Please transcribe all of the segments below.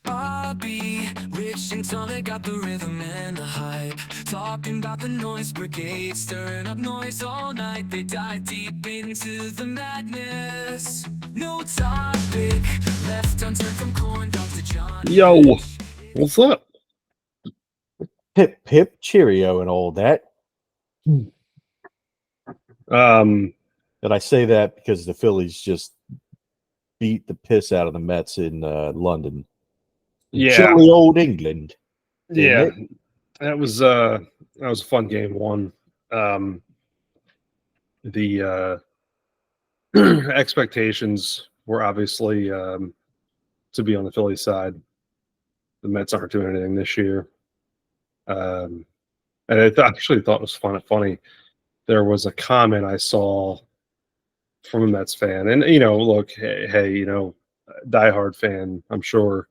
I'll be rich until they got the rhythm and the hype. Talking about the noise brigade, stirring up noise all night. They dive deep into the madness. No topic left unturned from corn dog to John. Yo, what's up? Hip hip cheerio and all that. Um, And I say that because the Phillies just beat the piss out of the Mets in London. yeah, Jolly old England. Damn yeah, it. that was a fun game. One, the expectations were obviously to be on the Phillies side. The Mets aren't doing anything this year, and actually thought it was funny. There was a comment I saw from a Mets fan, and look, hey, diehard fan, I'm sure.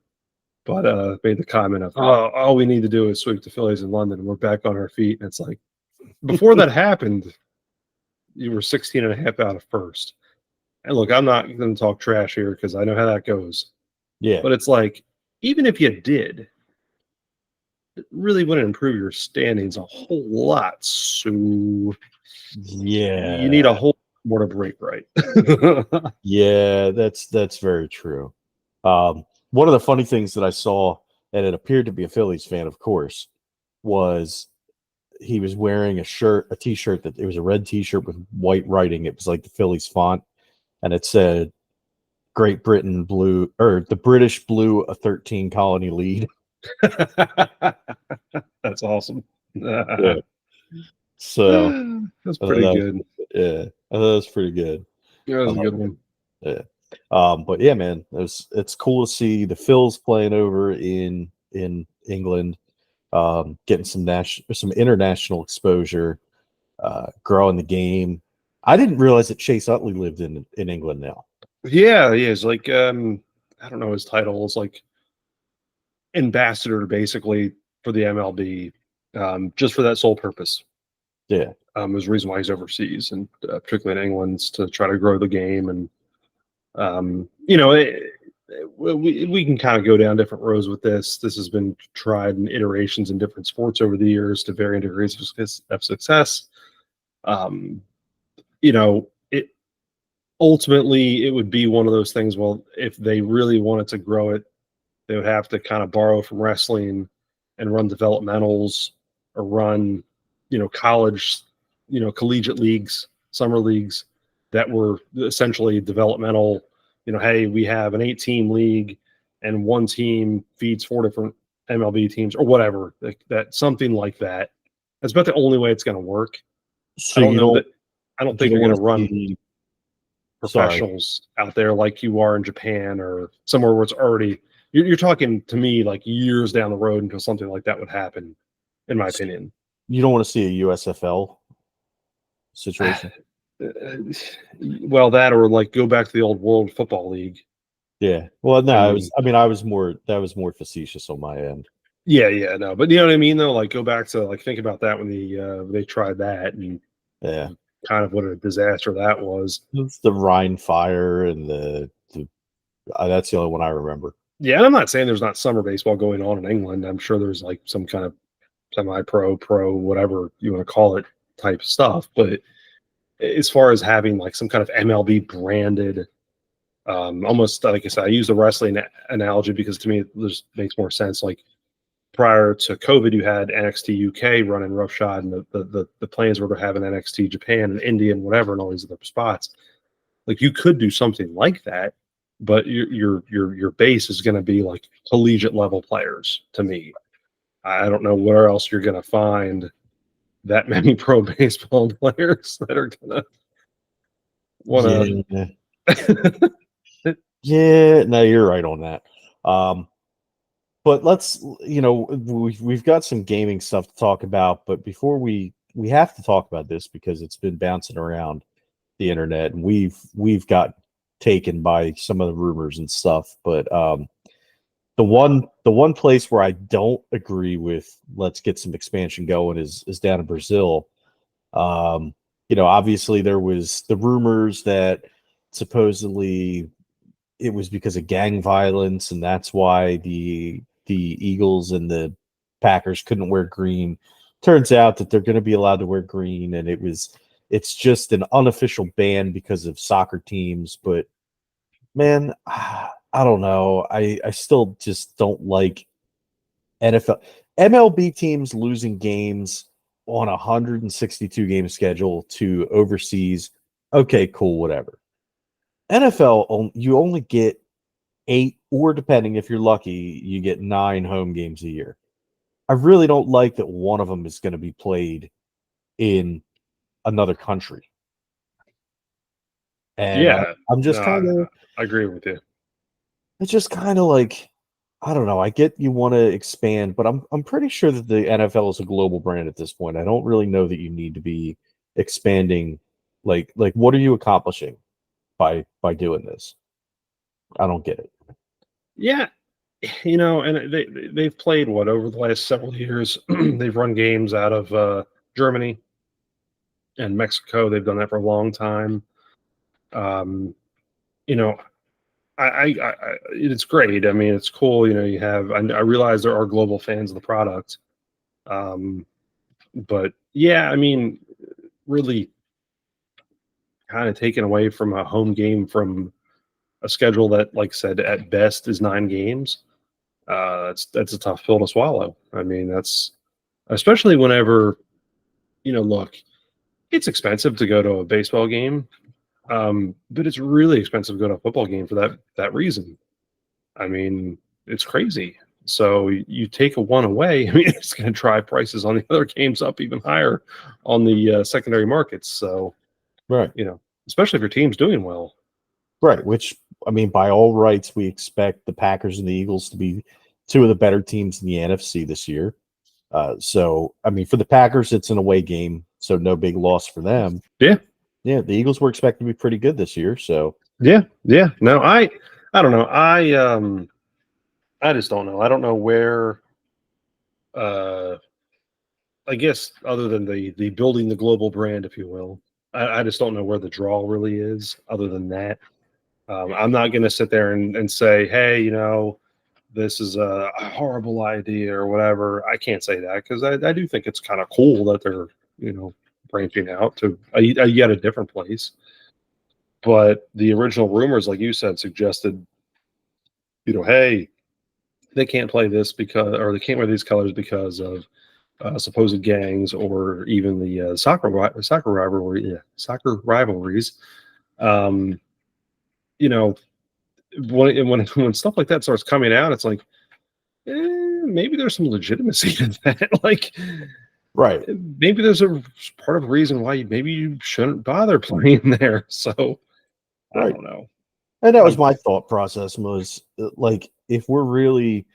But made the comment of, oh, all we need to do is sweep the Phillies in London and we're back on our feet. And it's like, before that happened, you were 16 and a half out of first. And look, I'm not going to talk trash here because I know how that goes. Yeah. But it's like, even if you did, it really wouldn't improve your standings a whole lot. So Yeah. you need a whole lot more to break right. Yeah, that's very true. One of the funny things that I saw, and it appeared to be a Phillies fan, of course, was he was wearing a t-shirt that it was a red t-shirt with white writing. It was like the Phillies font, and it said Great Britain blew, or the British blew a 13 colony lead. That's awesome. Yeah. So That's I thought pretty that good. yeah, I thought that was pretty good. That was a good one. Yeah. But yeah, man, it's cool to see the Phils playing over in England, getting some international exposure, growing the game. I didn't realize that Chase Utley lived in England now. Yeah, he is like I don't know his title. It's like ambassador basically for the MLB, just for that sole purpose. Yeah. Is the reason why he's overseas and particularly in England to try to grow the game. And we can kind of go down different roads with this. This has been tried in iterations in different sports over the years to varying degrees of success. It ultimately it would be one of those things. Well, if they really wanted to grow it, they would have to kind of borrow from wrestling and run developmentals or run, college, collegiate leagues, summer leagues that were essentially developmental. Hey, we have an 8-team league and one team feeds 4 different MLB teams or whatever. That something like that. That's about the only way it's going to work. So I don't think you they're don't going want to to run see. Sorry. professionals out there like you are in Japan or somewhere where it's already. You're talking to me like years down the road until something like that would happen, in my opinion. You don't want to see a USFL situation. Well, that or like go back to the old World Football League. Yeah. Well, no, I mean, I was more facetious on my end. yeah, no, but you know what I mean though. Like go back to like think about that when they tried that and Yeah. kind of what a disaster that was. It's the Rhine fire and the that's the only one I remember. Yeah, and I'm not saying there's not summer baseball going on in England. I'm sure there's like some kind of semi-pro, pro, whatever you want to call it, type stuff. But as far as having like some kind of MLB branded, almost like I said, I use the wrestling analogy because to me it just makes more sense. Like prior to COVID, you had NXT UK running roughshod, and the plans were to have an NXT Japan and India and whatever, and all these other spots. Like you could do something like that, but your base is going to be like collegiate level players. To me, I don't know where else you're going to find that many pro baseball players that are going to want Yeah. to. Yeah, no, you're right on that. But let's, we've got some gaming stuff to talk about, but before we have to talk about this because it's been bouncing around the internet and we've got taken by some of the rumors and stuff. But the one place where I don't agree with let's get some expansion going is down in Brazil. Obviously there was the rumors that supposedly it was because of gang violence, and that's why the Eagles and the Packers couldn't wear green. Turns out that they're going to be allowed to wear green, and it's just an unofficial ban because of soccer teams. But man, I don't know. I still just don't like NFL MLB teams losing games on a 162 game schedule to overseas. Okay, cool, whatever. NFL, you only get 8, or depending if you're lucky, you get 9 home games a year. I really don't like that one of them is going to be played in another country. And Yeah, I'm just no, kind of, I agree with you. it's just kind of like, I don't know. I get you want to expand, but I'm pretty sure that the NFL is a global brand at this point. I don't really know that you need to be expanding. Like what are you accomplishing by doing this? I don't get it. Yeah, and they've played what over the last several years. They've run games out of Germany and Mexico. They've done that for a long time. Um, you know, it's great. I mean, it's cool. You have. I realize there are global fans of the product, but yeah, I mean, really, kind of taken away from a home game from a schedule that, like I said, at best is 9 games. That's a tough pill to swallow. I mean, that's especially whenever look, it's expensive to go to a baseball game, but it's really expensive to go to a football game for that reason. I mean, it's crazy. So you take a one away, I mean, it's going to drive prices on the other games up even higher on the secondary markets. So, Right. Especially if your team's doing well. Right. Which, I mean, by all rights, we expect the Packers and the Eagles to be 2 of the better teams in the NFC this year. So, I mean, for the Packers, it's an away game, so no big loss for them. Yeah. Yeah. The Eagles were expected to be pretty good this year. So, Yeah. No, I don't know. I just don't know. I don't know where. I guess other than the building the global brand, if you will, I just don't know where the draw really is. Other than that, I'm not going to sit there and say, hey, this is a horrible idea or whatever. I can't say that because I do think it's kind of cool that they're branching out to a yet a different place. But the original rumors, like you said, suggested, hey, they can't play this because, or they can't wear these colors because of supposed gangs or even the soccer rivalries. Um, when stuff like that starts coming out, it's like maybe there's some legitimacy to that. Like, right. Maybe there's a part of the reason why maybe you shouldn't bother playing there. So I don't know. And that was my thought process was like, if we're really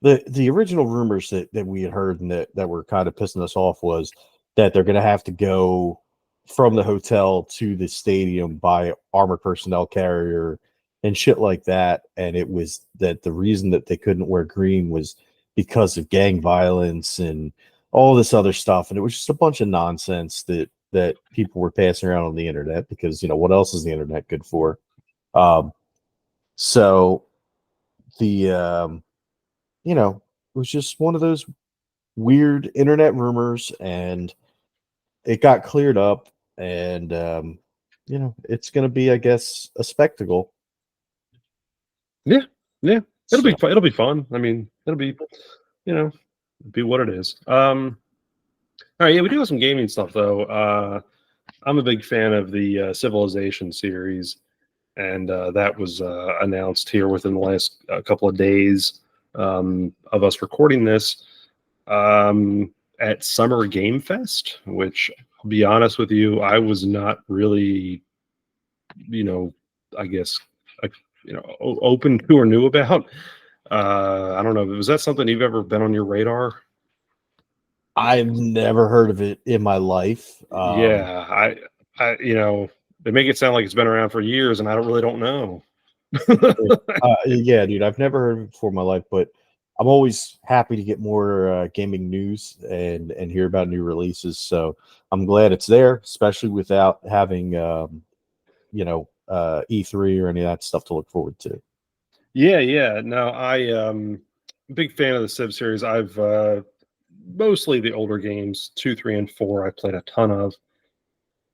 the original rumors that we had heard and that were kind of pissing us off was that they're going to have to go from the hotel to the stadium by armored personnel carrier and shit like that. And it was that the reason that they couldn't wear green was because of gang violence and all this other stuff. And it was just a bunch of nonsense that people were passing around on the internet because, what else is the internet good for? So the, it was just one of those weird internet rumors, and it got cleared up, and it's going to be, I guess, a spectacle. Yeah, it'll be fun. It'll be fun. I mean, it'll be, be what it is. All right, yeah, we do have some gaming stuff though. I'm a big fan of the Civilization series, and that was announced here within the last couple of days of us recording this at Summer Game Fest, which I'll be honest with you, I was not really, I guess, open to or knew about. I don't know. Was that something you've ever been on your radar? I've never heard of it in my life. Yeah, they make it sound like it's been around for years, and I really don't know. Yeah, dude, I've never heard of it before in my life, but I'm always happy to get more gaming news and hear about new releases. So I'm glad it's there, especially without having E3 or any of that stuff to look forward to? Yeah. No, big fan of the Civ series. I've mostly the older games, 2, 3, and 4. I played a ton of.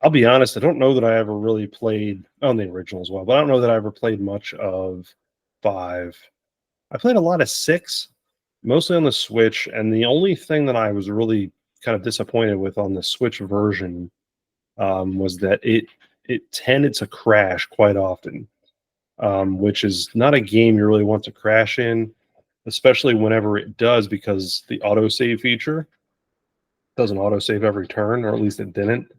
I'll be honest, I don't know that I ever really played on the original as well, but I don't know that I ever played much of 5. I played a lot of 6, mostly on the Switch, and the only thing that I was really kind of disappointed with on the Switch version was that it tended to crash quite often, which is not a game you really want to crash in, especially whenever it does, because the autosave feature doesn't autosave every turn, or at least it didn't,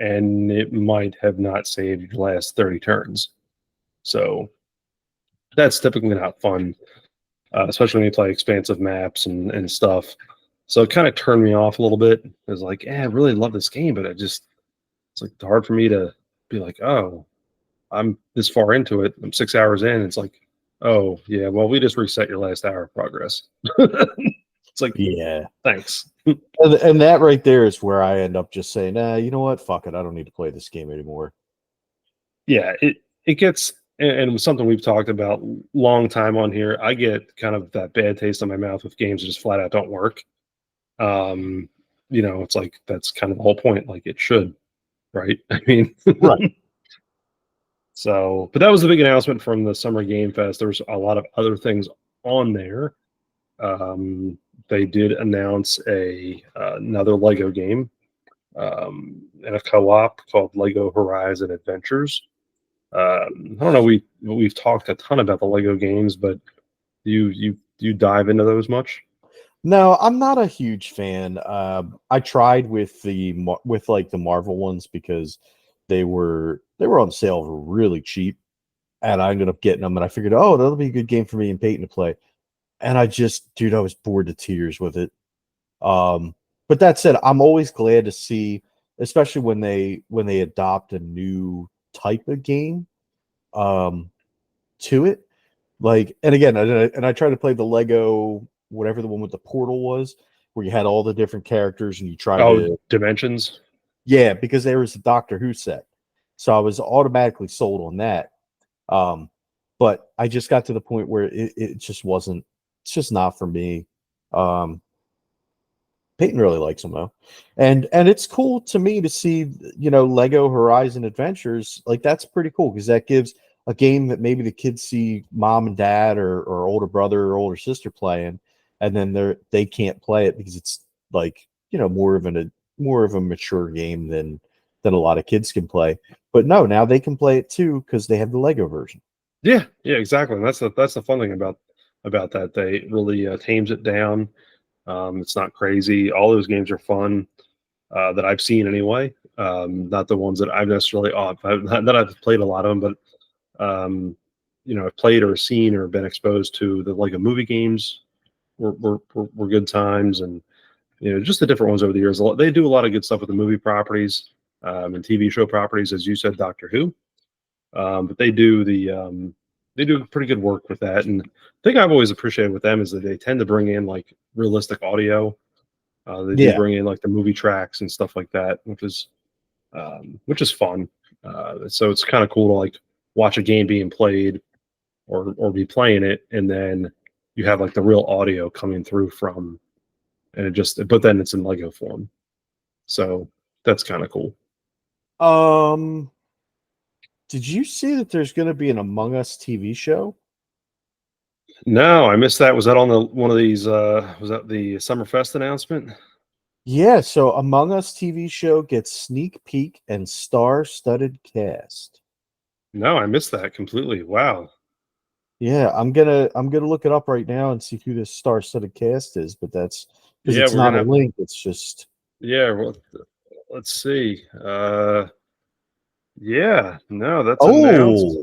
and it might have not saved your last 30 turns. So that's typically not fun, especially when you play expansive maps and stuff. So it kind of turned me off a little bit. It was like, I really love this game, but it's like hard for me to be like, oh, I'm this far into it. I'm 6 hours in. It's like, oh yeah, well, we just reset your last hour of progress. It's like, Yeah. thanks. And that right there is where I end up just saying, you know what? Fuck it. I don't need to play this game anymore. Yeah, it gets, and it was something we've talked about long time on here. I get kind of that bad taste in my mouth with games that just flat out don't work. It's like that's kind of the whole point. Like it should, right? I mean, Right. So, but that was the big announcement from the Summer Game Fest. There's a lot of other things on there. They did announce another Lego game and a co-op called Lego Horizon Adventures. I don't know. We've talked a ton about the Lego games, but you dive into those much? No, I'm not a huge fan. I tried with like the Marvel ones because they were on sale really cheap, and I ended up getting them. And I figured, oh, that'll be a good game for me and Peyton to play. And I was bored to tears with it. But that said, I'm always glad to see, especially when they adopt a new type of game to it. Like, and again, I tried to play the Lego, whatever the one with the portal was, where you had all the different characters and you tried to, Dimensions. yeah, because there was a Doctor Who set, so I was automatically sold on that. But I just got to the point where it just wasn't. It's just not for me. Peyton really likes them though, and it's cool to me to see Lego Horizon Adventures. Like that's pretty cool because that gives a game that maybe the kids see mom and dad or older brother or older sister playing, and then they can't play it because it's like more of a mature game than a lot of kids can play. But no, now they can play it too because they have the Lego version. Yeah, exactly. And that's the fun thing about that. They really tames it down. It's not crazy. All those games are fun that I've seen anyway. Not the ones that I've necessarily that I've played a lot of them, but I've played or seen or been exposed to the Lego movie games. Were good times, and just the different ones over the years. They do a lot of good stuff with the movie properties and TV show properties, as you said, Doctor Who. But they do pretty good work with that. And the thing I've always appreciated with them is that they tend to bring in like realistic audio. They do bring in like the movie tracks and stuff like that, which is fun. So it's kind of cool to like watch a game being played or be playing it, and then you have like the real audio coming through from, and but then it's in Lego form. So that's kind of cool. Did you see that there's going to be an Among Us TV show? No, I missed that. Was that on one of these? Was that the Summerfest announcement? Yeah, so Among Us TV show gets sneak peek and star-studded cast. No, I missed that completely. Wow. Yeah, I'm gonna look it up right now and see who this star-studded cast is, but that's because it's not a link. It's just well, let's see. Yeah, no, that's announced.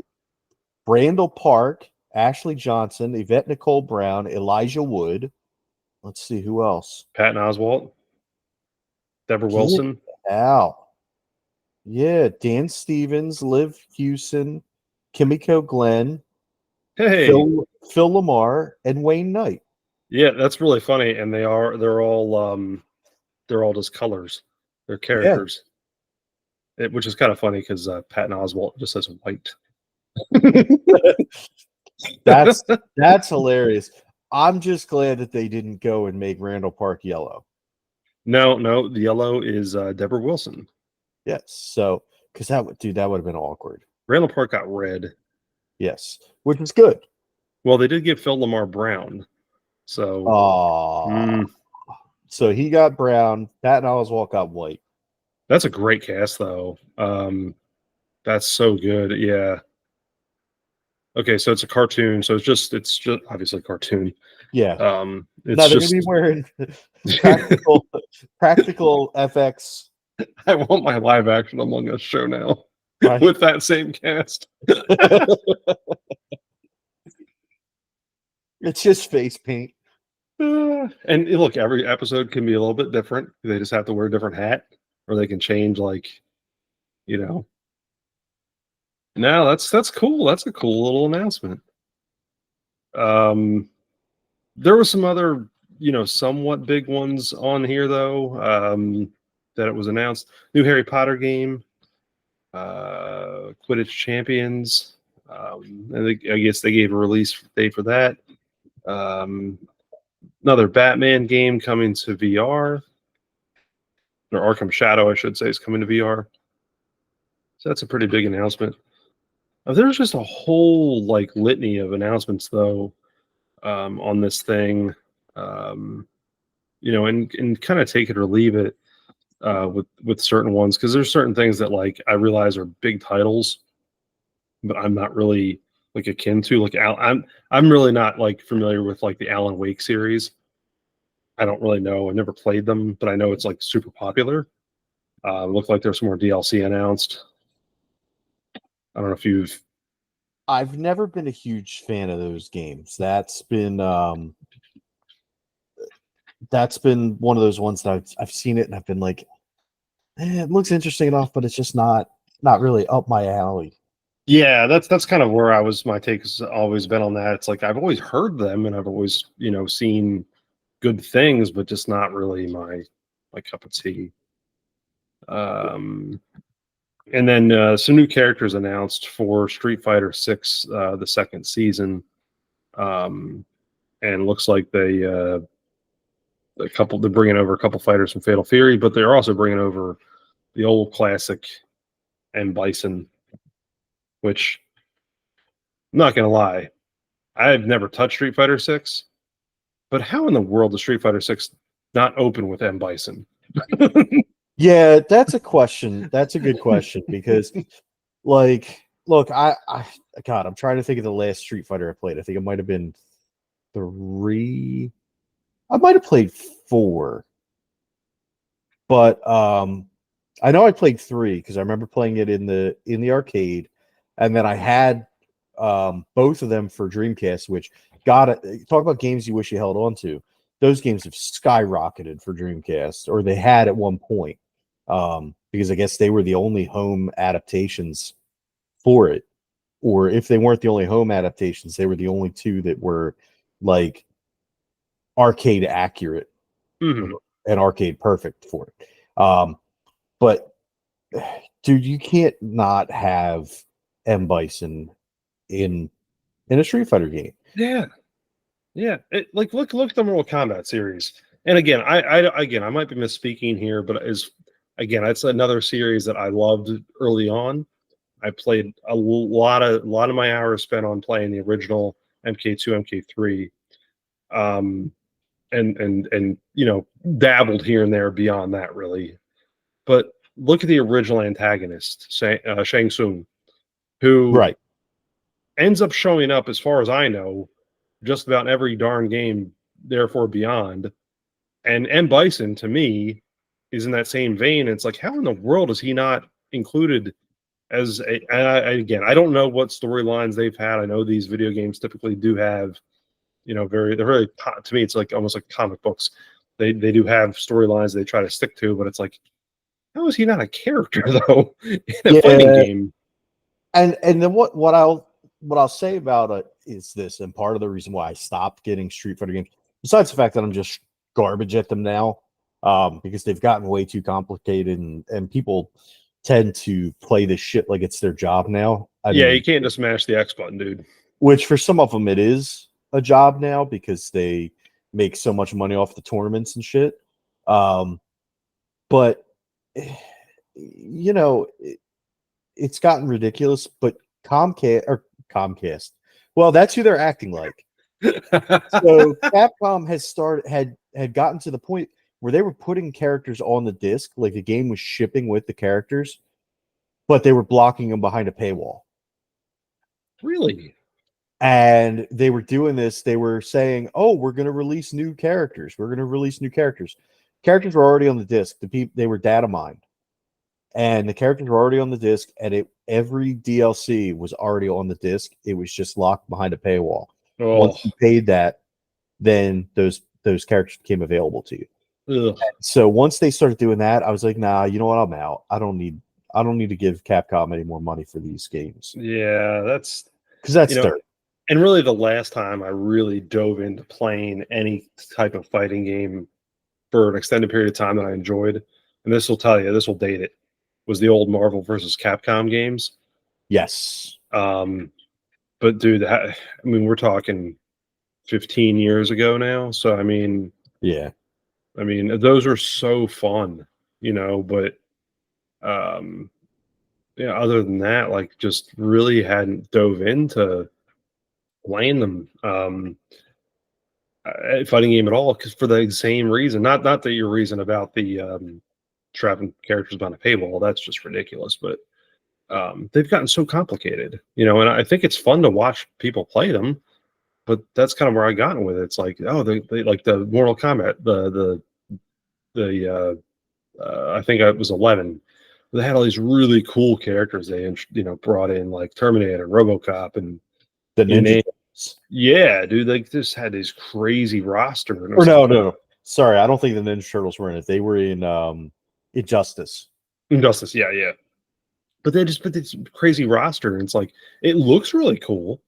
Randall Park, Ashley Johnson, Yvette Nicole Brown, Elijah Wood. Let's see who else. Patton Oswalt, Deborah Wilson. Al. Yeah, Dan Stevens, Liv Hewson, Kimiko Glenn, Hey, Phil Lamar, and Wayne Knight. Yeah, that's really funny, and they're all just colors. They're characters. which is kind of funny because Patton Oswalt just says white. That's hilarious. I'm just glad that they didn't go and make Randall Park yellow. No, the yellow is Deborah Wilson. Yes, so because that would have been awkward. Randall Park got red. Yes, which is good. Well, they did give Phil Lamar brown, so so he got brown. Patton Oswalt got white. That's a great cast, though. That's so good. Yeah. Okay, so it's a cartoon. So it's just obviously a cartoon. Yeah. It's no, they're just gonna be wearing practical FX. I want my live action Among Us show now Right. with that same cast. It's just face paint. And look, every episode can be a little bit different. They just have to wear a different hat, or they can change, like, you know. No, that's cool. That's a cool little announcement. There were some other, somewhat big ones on here though. That it was announced. New Harry Potter game, Quidditch Champions. And I guess they gave a release date for that. Another Batman game coming to VR. Or Arkham Shadow, I should say, is coming to VR. So that's a pretty big announcement. There's just a whole litany of announcements though on this thing. And kind of take it or leave it with certain ones, because there's certain things that I realize are big titles, but I'm not really akin to I'm really not familiar with the Alan Wake series. I don't really know. I never played them, but I know it's super popular. Looked like there's some more DLC announced. I don't know if I've never been a huge fan of those games. That's been one of those ones that I've seen it and I've been like, it looks interesting enough, but it's just not really up my alley. Yeah, that's kind of where my take has always been on that. It's I've always heard them and I've always, seen good things, but just not really my cup of tea. And then some new characters announced for Street Fighter 6, the second season. And looks like they're bringing over a couple fighters from Fatal Fury, but they're also bringing over the old classic M. Bison, which I'm not gonna lie, I've never touched Street Fighter 6, but how in the world does Street Fighter 6 not open with M. Bison? Yeah, that's a question. That's a good question because, look, God, I'm trying to think of the last Street Fighter I played. I think it might have been 3. I might have played 4, but I know I played 3 because I remember playing it in the arcade, and then I had both of them for Dreamcast. Which, God, talk about games you wish you held on to. Those games have skyrocketed for Dreamcast, or they had at one point. Because I guess they were the only home adaptations for it, or if they weren't the only home adaptations, they were the only two that were arcade accurate and arcade perfect for it. But dude, you can't not have M. Bison in a Street Fighter game. Yeah. Look at the Mortal Kombat series. And again, I might be misspeaking here, but it's another series that I loved early on. I played a lot of my hours spent on playing the original MK2, MK3, and dabbled here and there beyond that, really. But look at the original antagonist, Shang Tsung, who ends up showing up, as far as I know, just about every darn game, therefore beyond. And M. Bison, to me, is in that same vein. It's how in the world is he not included as again, I don't know what storylines they've had. I know these video games typically do have, they're very, to me, it's almost like comic books. They do have storylines they try to stick to, but it's how is he not a character though in a fighting game? And then what I'll say about it is this, and part of the reason why I stopped getting Street Fighter games, besides the fact that I'm just garbage at them now, because they've gotten way too complicated and people tend to play this shit like it's their job now. Yeah, you can't just mash the X button, dude. Which for some of them it is a job now because they make so much money off the tournaments and shit. But you know, it's gotten ridiculous. But Comcast, well, that's who they're acting like. So Capcom had gotten to the point where they were putting characters on the disc, like the game was shipping with the characters, but they were blocking them behind a paywall. Really? And they were doing this. They were saying, "Oh, we're going to release new characters. We're going to release new characters." Characters were already on the disc. They were data mined, and the characters were already on the disc. And every DLC was already on the disc. It was just locked behind a paywall. Oh. Once you paid that, then those characters became available to you. So once they started doing that, I was like, "Nah, you know what? I'm out. I don't need to give Capcom any more money for these games." Yeah, that's because that's dirt. And really, the last time I really dove into playing any type of fighting game for an extended period of time that I enjoyed, and this will tell you, this will date it, was the old Marvel versus Capcom games. Yes. But dude, I mean, we're talking 15 years ago now. So, I mean, yeah. I mean, those were so fun, you know, but yeah, other than that, like, just really hadn't dove into playing them fighting game at all, because for the same reason, not the your reason about the trapping characters behind a paywall, that's just ridiculous, but they've gotten so complicated, you know, and I think it's fun to watch people play them, but that's kind of where I gotten with it. It's like, oh, they like the Mortal Kombat, the I think it was 11. They had all these really cool characters they brought in, like Terminator, RoboCop, and the Ninja. Yeah, dude, they just had this crazy roster. Or no. Sorry, I don't think the Ninja Turtles were in it. They were in Injustice. Injustice, yeah. But they just put this crazy roster, and it's like, it looks really cool,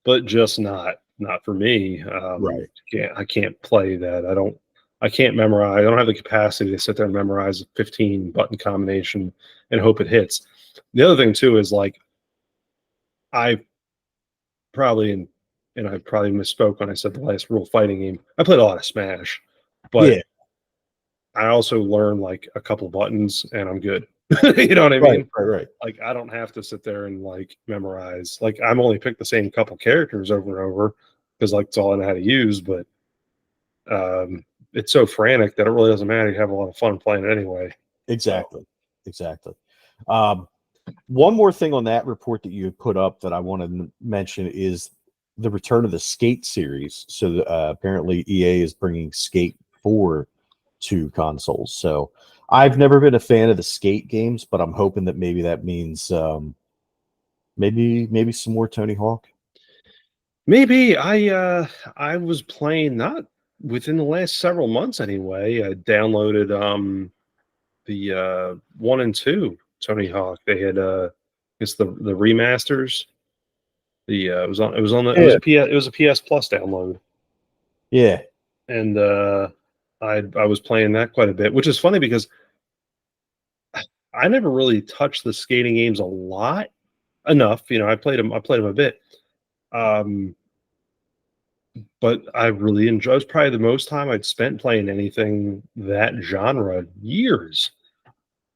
but just not for me. Right. I can't play that. I can't memorize. I don't have the capacity to sit there and memorize a 15 button combination and hope it hits. The other thing too is, like, I probably misspoke when I said the last real fighting game. I played a lot of Smash, but yeah. I also learned like a couple buttons and I'm good. You know what I mean? Right. Like, I don't have to sit there and like memorize. Like, I'm only picked the same couple characters over and over because like it's all I know how to use. But it's so frantic that it really doesn't matter. You have a lot of fun playing it anyway. Exactly. One more thing on that report that you put up that I want to mention is the return of the Skate series. So apparently EA is bringing Skate 4 to consoles. So I've never been a fan of the Skate games, but I'm hoping that maybe that means maybe some more Tony Hawk. Maybe. I was playing, not within the last several months anyway. I downloaded the 1 and 2 Tony Hawk. They had it's the remasters. It was a PS Plus download. Yeah. And I was playing that quite a bit, which is funny because I never really touched the skating games enough. You know, I played them a bit. But I really enjoyed. It was probably the most time I'd spent playing anything that genre years.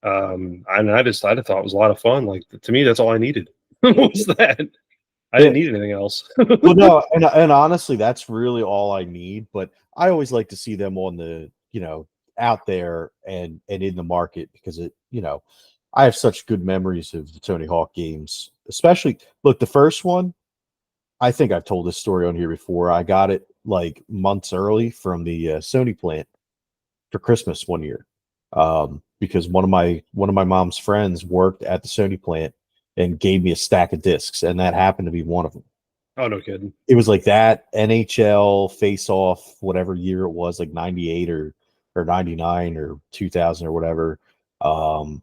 And I thought it was a lot of fun. Like, to me, that's all I needed. Was that? I didn't need anything else. Well, no, and honestly, that's really all I need. But I always like to see them on the, out there and in the market, because I have such good memories of the Tony Hawk games. Especially, look, the first one, I think I've told this story on here before. I got it like months early from the Sony plant for Christmas one year, because one of my mom's friends worked at the Sony plant and gave me a stack of discs, and that happened to be one of them. Oh, no kidding! It was like that NHL Face Off, whatever year it was, like 98 or 99 or 2000 or whatever. And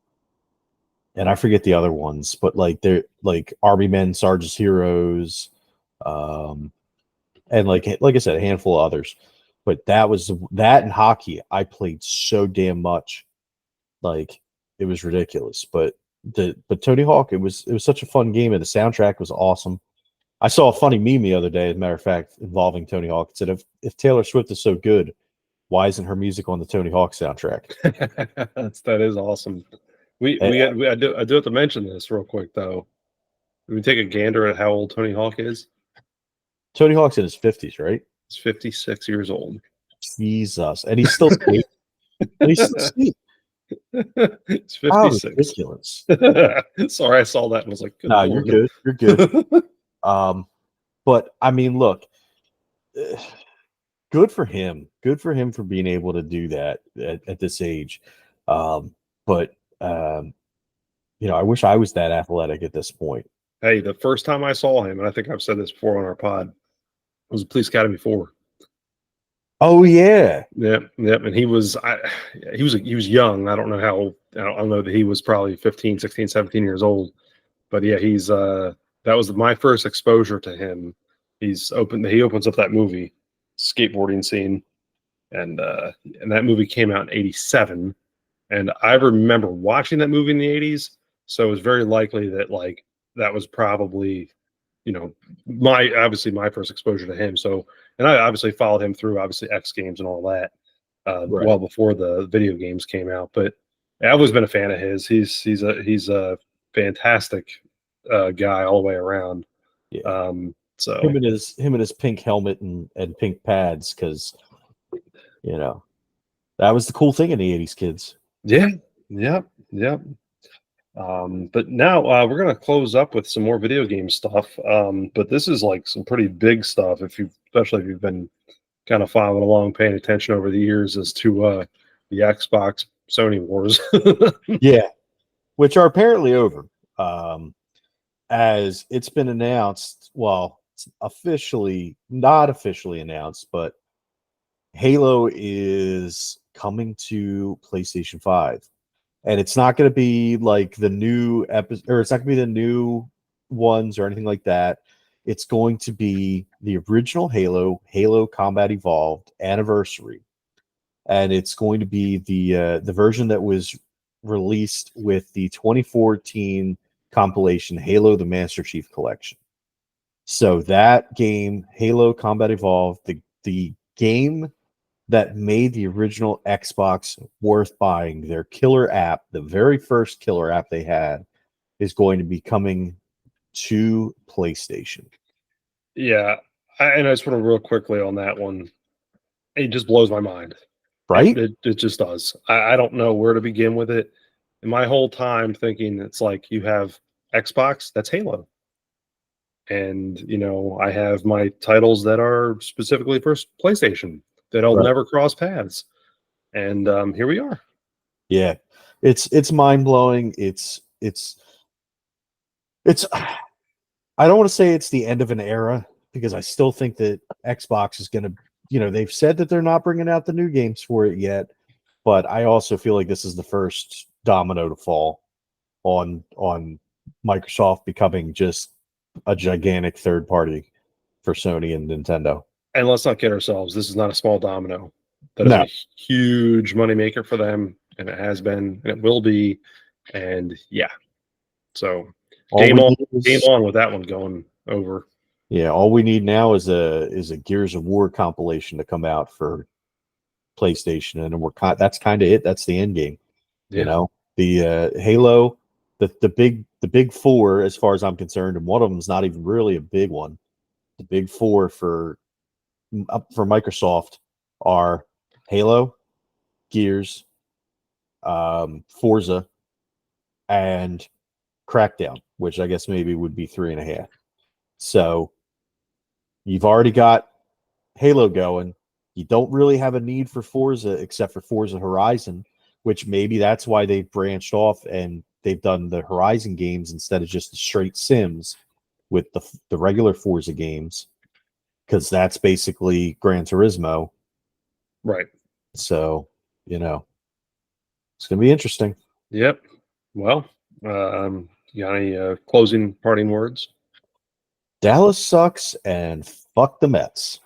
I forget the other ones, but like they're like Army Men, Sergeant's Heroes. And like I said, a handful of others, but that and hockey I played so damn much, like it was ridiculous. But but Tony Hawk, it was such a fun game, and the soundtrack was awesome. I saw a funny meme the other day, as a matter of fact, involving Tony Hawk. It said, if Taylor Swift is so good, why isn't her music on the Tony Hawk soundtrack? That is awesome. And, I do have to mention this real quick though. We take a gander at how old Tony Hawk is. Tony Hawk's in his 50s, right? He's 56 years old. Jesus, and he's still skating. And he's still skating. It's How 56. ridiculous. Sorry, I saw that and was like, good No, you're Lord. good. You're good. But I mean, look, good for him. Good for him for being able to do that at this age. But I wish I was that athletic at this point. Hey, the first time I saw him, and I think I've said this before on our pod, was Police Academy 4. Oh yeah, Yep. And he was young. I don't know I don't know that he was probably 15, 16, 17 years old. But yeah, he's that was my first exposure to him. He opens up that movie, skateboarding scene, and that movie came out in 87. And I remember watching that movie in the 80s, so it was very likely that that was probably, my first exposure to him. So, and I obviously followed him through obviously X Games and all that, Right. well before the video games came out. But I've always been a fan of his. He's a fantastic guy all the way around. Yeah. So him and his pink helmet and pink pads, because that was the cool thing in the 80s, kids. yeah. But now we're gonna close up with some more video game stuff. But this is like some pretty big stuff especially if you've been kind of following along, paying attention over the years as to the Xbox Sony wars. Yeah, which are apparently over. As it's been announced, well, it's not officially announced, but Halo is coming to PlayStation 5. And it's not going to be like the new episode, or it's not going to be the new ones or anything like that. It's going to be the original Halo Combat Evolved Anniversary, and it's going to be the version that was released with the 2014 compilation Halo: The Master Chief Collection. So that game, Halo Combat Evolved, the game that made the original Xbox worth buying, their killer app, the very first killer app they had, is going to be coming to PlayStation. Yeah, and I just want to real quickly on that one. It just blows my mind. Right? It just does. I don't know where to begin with it. And my whole time thinking it's like you have Xbox, that's Halo. And, I have my titles that are specifically for PlayStation that'll never cross paths. And here we are. Yeah. It's mind-blowing. It's I don't want to say it's the end of an era, because I still think that Xbox is going to, they've said that they're not bringing out the new games for it yet, but I also feel like this is the first domino to fall on Microsoft becoming just a gigantic third party for Sony and Nintendo. And let's not kid ourselves. This is not a small domino. That is No. a huge moneymaker for them, and it has been, and it will be. And yeah, so game on with that one going over. Yeah, all we need now is a Gears of War compilation to come out for PlayStation, and that's kind of it. That's the end game. Yeah. The Halo, the big four, as far as I'm concerned, and one of them is not even really a big one. The big four for Microsoft are Halo, Gears, Forza, and Crackdown, which I guess maybe would be 3.5. So you've already got Halo going. You don't really have a need for Forza except for Forza Horizon, which maybe that's why they've branched off and they've done the Horizon games instead of just the straight Sims with the regular Forza games, because that's basically Gran Turismo. Right. So, it's going to be interesting. Yep. Well, you got any closing parting words? Dallas sucks and fuck the Mets.